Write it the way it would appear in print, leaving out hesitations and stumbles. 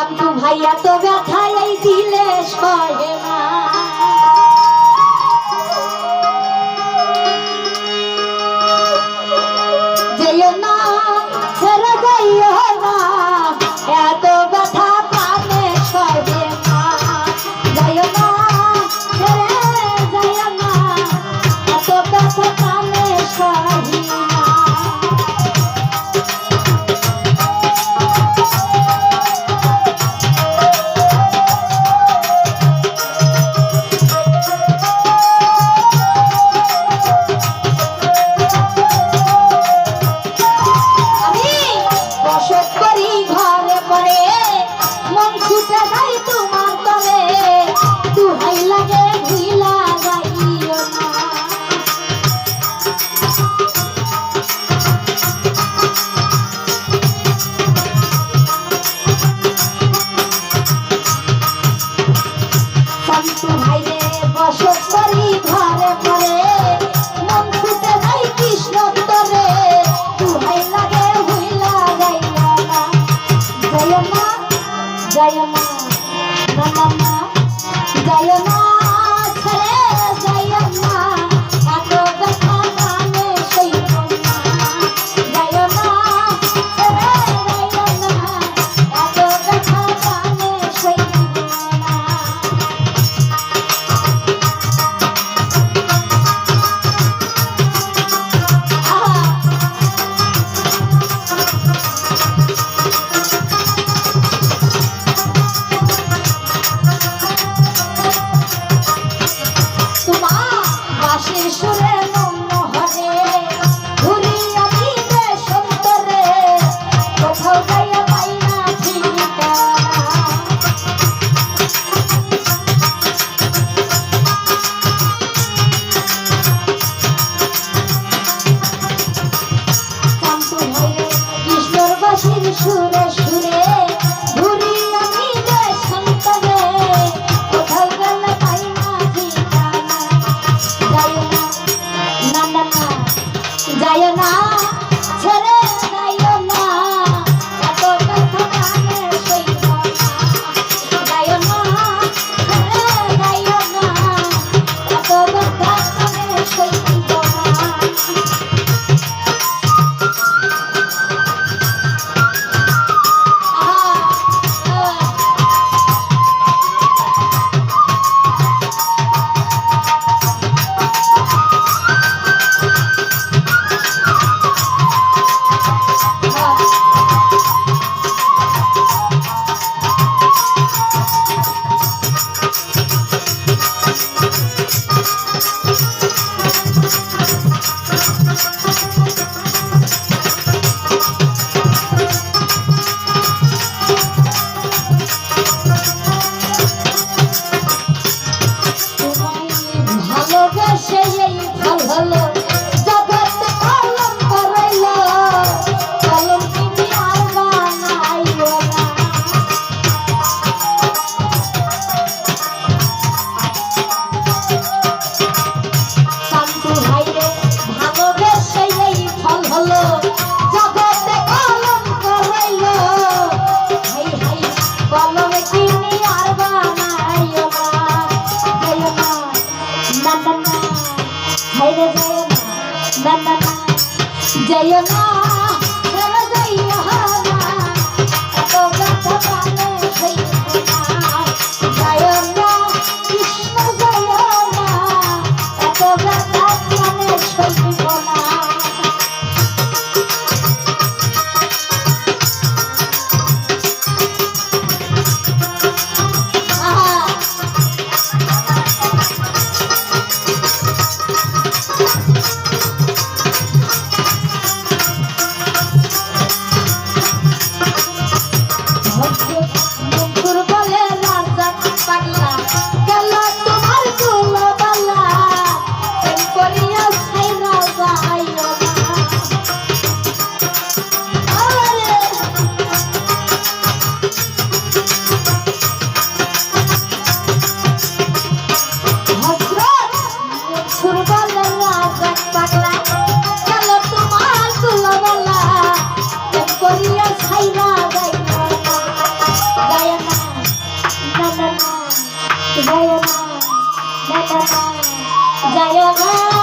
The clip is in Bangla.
শান্তু ভাইয়া তো ব্যথা এই দিলে সহে না। যেও না ছেড়ে যাইও না, এত ব্যথা প্রাণে সহে না। যাইও না ছেড়ে যাইও না, এত ব্যথা প্রাণে সহে না। যাইও না না না না, যাইও না ছেড়ে যাইও না, এত ব্যথা প্রাণে সইব না। যাইও না ছেড়ে যাইও না, এত ব্যথা প্রাণে সইব না। সুরে সুরে ঘুরি আমি দেশান্তরে, কোথাও গেলে পাই না ঠিকানা। যাইও না না না না, যাইও না ছেড়ে যাইও না, এত ব্যথা প্রাণে সইব না। যাইও না ছেড়ে যাইও না, এত ব্যথা প্রাণে সইব না। যায় না, যায় না, যায় না।